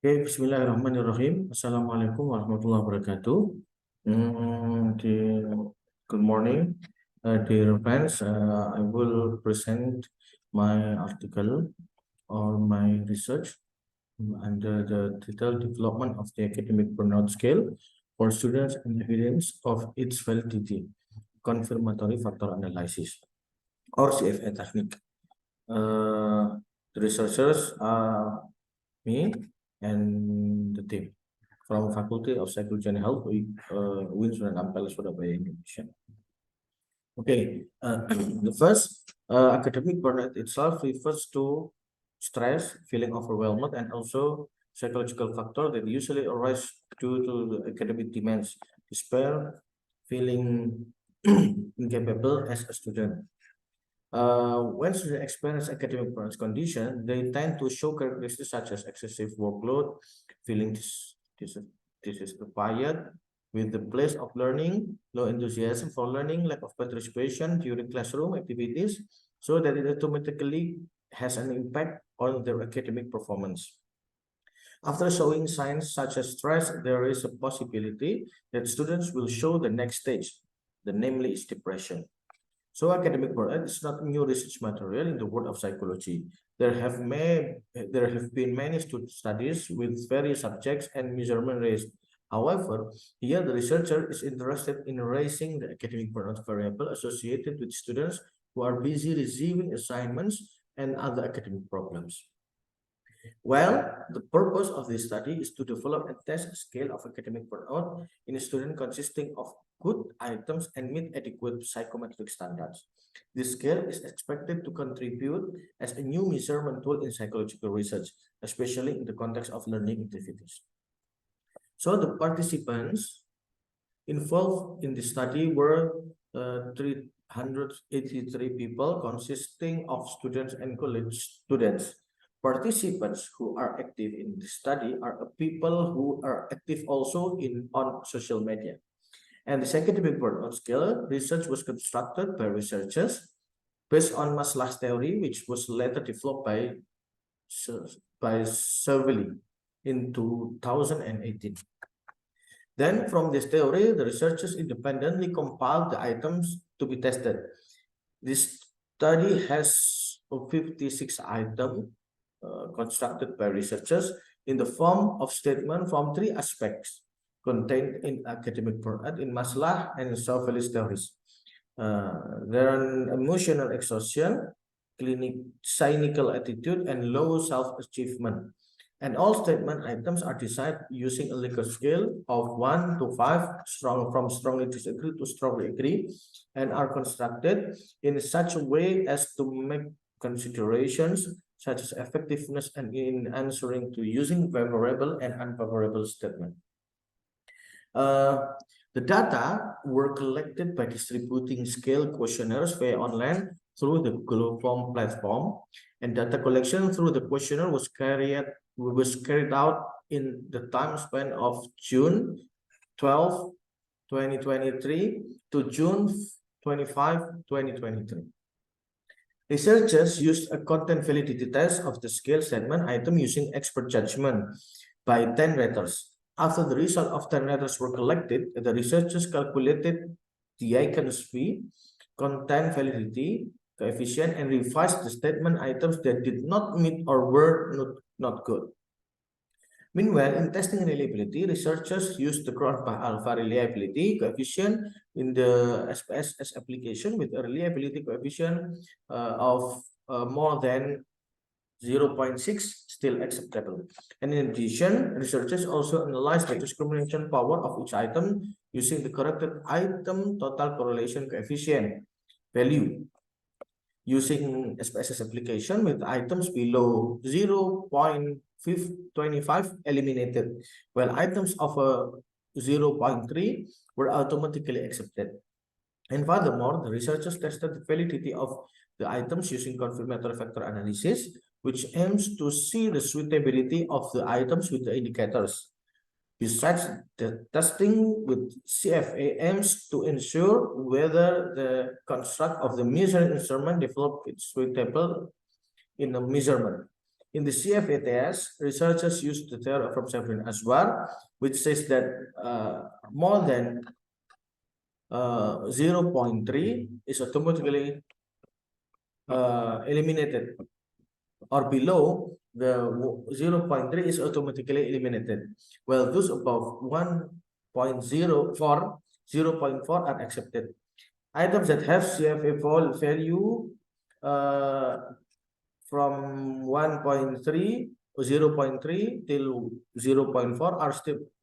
Oke, Bismillahirrahmanirrahim. Assalamualaikum warahmatullahi wabarakatuh. Good morning, dear friends. I will present my article or my research under the title Development of the Academic Burnout Scale for Students and Evidence of its Validity, Confirmatory Factor Analysis, or CFA technique. The researchers are me and the team from Faculty of Psychology and Health, Sunan Ampel, Surabaya, Indonesia. Okay, the first academic burnout itself refers to stress, feeling overwhelmed, and also psychological factor that usually arise due to the academic demands, despair, feeling incapable as a student. When students experience academic burnout condition, they tend to show characteristics such as excessive workload, feeling dissatisfied with the place of learning, low enthusiasm for learning, lack of participation during classroom activities, so that it automatically has an impact on their academic performance. After showing signs such as stress, there is a possibility that students will show the next stage, the namely is depression. So academic burnout is not new research material in the world of psychology. There have been many studies with various subjects and measurement raised. However, here the researcher is interested in raising the academic burnout variable associated with students who are busy receiving assignments and other academic problems. Well, the purpose of this study is to develop and test a scale of academic burnout in a student consisting of good items and meet adequate psychometric standards. This scale is expected to contribute as a new measurement tool in psychological research, especially in the context of learning activities. So the participants involved in the study were 383 people consisting of students and college students. Participants who are active in the study are people who are active also on social media. And the academic burnout scale research was constructed by researchers based on Maslach's theory, which was later developed by Cervelli in 2018. Then from this theory, the researchers independently compiled the items to be tested. This study has 56 items constructed by researchers in the form of statement from three aspects contained in academic burnout in Maslach and Cervelli's theories. There are emotional exhaustion, cynical attitude, and low self-achievement. And all statement items are decided using a Likert scale of 1 to 5, from strongly disagree to strongly agree, and are constructed in such a way as to make considerations such as effectiveness and in answering to using favorable and unfavorable statement. The data were collected by distributing scale questionnaires via online through the Google Form platform, and data collection through the questionnaire was carried out in the time span of June 12, 2023 to June 25, 2023. Researchers used a content validity test of the scale statement item using expert judgment by 10 raters. After the result of 10 raters were collected, the researchers calculated the icons fee, content validity coefficient, and revised the statement items that did not meet or were not good. Meanwhile, in testing reliability, researchers used the ground by alpha reliability coefficient in the SPSS application with a reliability coefficient of more than 0.6, still acceptable. And in addition, researchers also analyzed the discrimination power of each item using the corrected item total correlation coefficient value using SPSS application with items below 0.25 eliminated, while items of 0.3 were automatically accepted. And furthermore, the researchers tested the validity of the items using confirmatory factor analysis, which aims to see the suitability of the items with the indicators. Besides, the testing with CFA aims to ensure whether the construct of the measuring instrument developed is suitable in the measurement. In the CFA test, researchers used the theory from Severin as well, which says that more than 0.3 is automatically eliminated, or below the 0.3 is automatically eliminated, while those above 1.04, 0.4 are accepted. Items that have CFA value from 1.3 or 0.3 till 0.4 are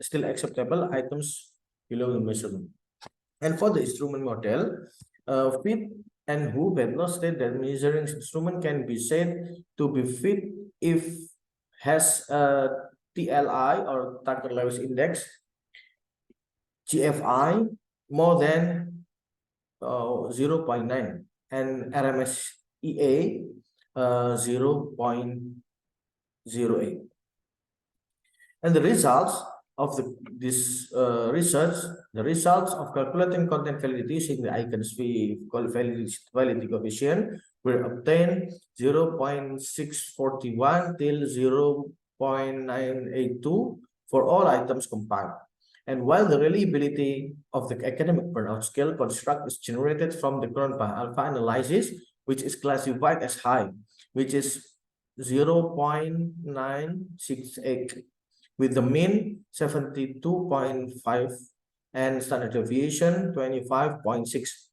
still acceptable items below the measurement. And for the instrument model, fit and who Bedlow state that measuring instrument can be said to be fit if has a TLI or Tucker Lewis index, GFI more than 0.9 and RMSEA 0.08. And the results of this research, the results of calculating content validity using the icons validity coefficient were obtained 0.641 till 0.982 for all items combined. And while the reliability of the academic burnout scale construct is generated from the Cronbach alpha analysis, which is classified as high, which is 0.968, with the mean 72.5 and standard deviation 25.6.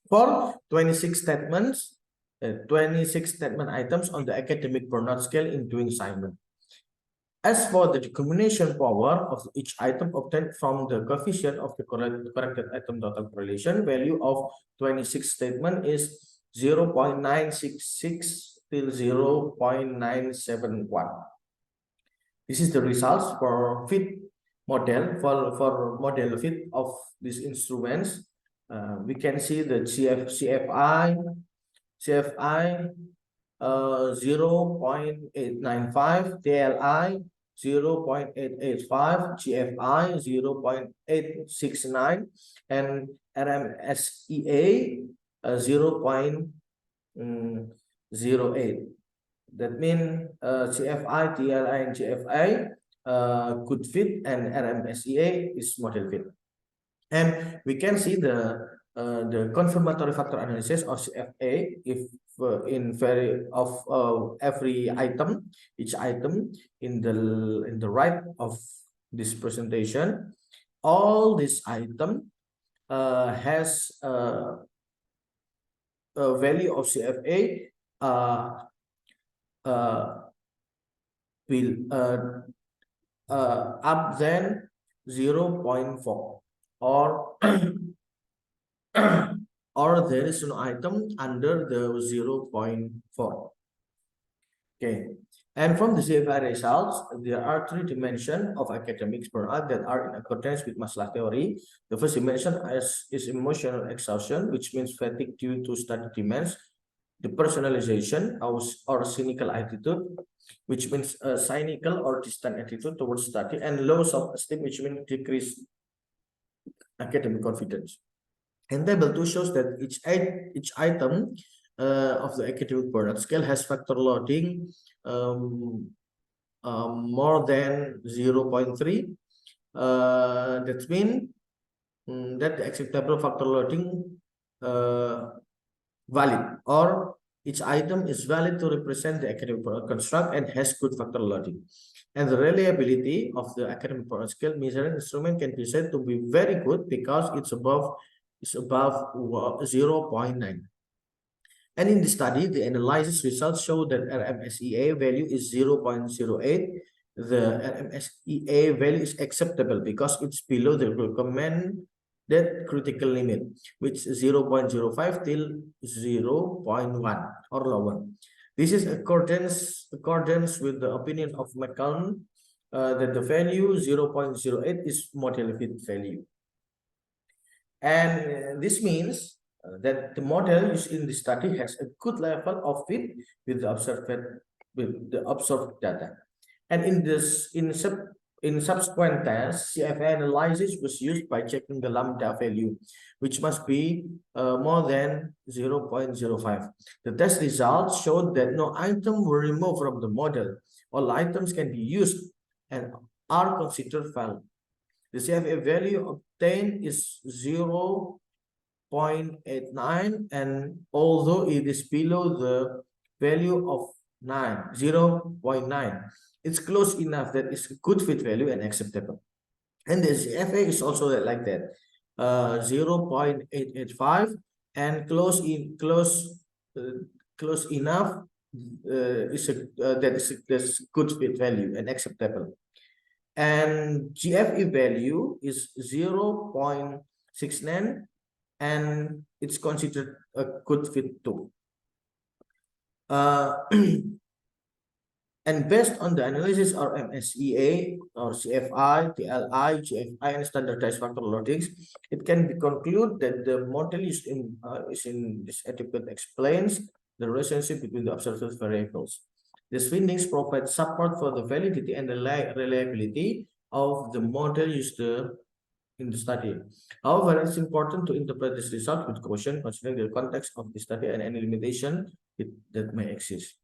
For 26 statements, 26 statement items on the academic burnout scale in doing assignment. As for the discrimination power of each item obtained from the coefficient of the corrected item total correlation, value of 26 statement is 0.966 till 0.971. This is the results for fit model, for model fit of these instruments. We can see the CFI 0.895, TLI 0.885, GFI 0.869, and RMSEA 0.08. That means CFI, TLI, and GFI good fit, and RMSEA is model fit. And we can see the confirmatory factor analysis of CFA if in every item, each item in the right of this presentation, all this item has a value of CFA will up than 0.4, or or there is no item under the 0.4. Okay, and from the CFA results, there are 3 dimensions of academics burnout that are in accordance with Maslach theory. The first dimension is emotional exhaustion, which means fatigue due to study demands. The personalization or cynical attitude, which means a cynical or distant attitude towards study, and low self-esteem, which means decreased academic confidence. And table 2 shows that each item of the academic burnout scale has factor loading more than 0.3. That means that the acceptable factor loading valid, or each item is valid to represent the academic burnout construct and has good factor loading. And the reliability of the academic burnout scale measuring instrument can be said to be very good because it's above 0.9. And in the study, the analysis results show that RMSEA value is 0.08. The RMSEA value is acceptable because it's below the recommended critical limit, which is 0.05 till 0.1 or lower. This is accordance with the opinion of McCallum that the value 0.08 is model fit value. And this means that the model used in the study has a good level of fit with the observed data. And in In subsequent tests, CFA analysis was used by checking the lambda value, which must be more than 0.05. The test results showed that no item were removed from the model. All items can be used and are considered valid. The CFA value obtained is 0.89, and although it is below the value of 0.9, it's close enough that it's a good fit value and acceptable. And the CFA is also like that, 0.885, and close enough that's good fit value and acceptable. And GFE value is 0.69, and it's considered a good fit too. And based on the analysis of MSEA or CFI, TLI, GFI, and standardized factor loadings, it can be concluded that the model is in this article explains the relationship between the observed variables. These findings provide support for the validity and the reliability of the model used in the study. However, it's important to interpret this result with caution, considering the context of the study and any limitation that may exist.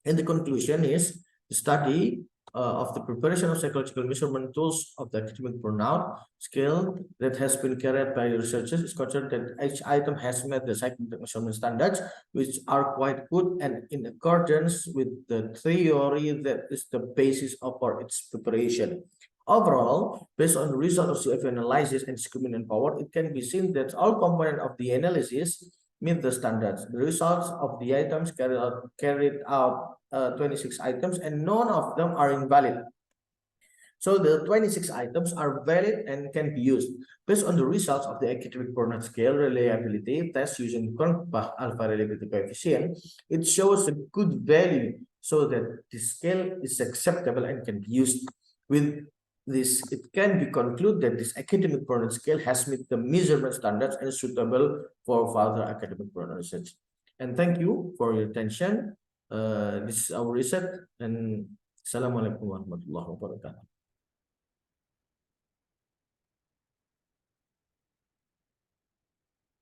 And the conclusion is the study of the preparation of psychological measurement tools of the academic burnout scale that has been carried by researchers is concerned that each item has met the psychological measurement standards, which are quite good and in accordance with the theory that is the basis for its preparation. Overall, based on the result of CFA analysis and discriminant power, it can be seen that all components of the analysis meet the standards. The results of the items carried out 26 items, and none of them are invalid. So the 26 items are valid and can be used. Based on the results of the academic burnout scale reliability test using Kronbach alpha reliability coefficient, it shows a good value so that the scale is acceptable and can be used. With this, it can be concluded that this academic burnout scale has met the measurement standards and is suitable for further academic burnout research. And thank you for your attention. This is our research, and Assalamualaikum warahmatullahi wabarakatuh.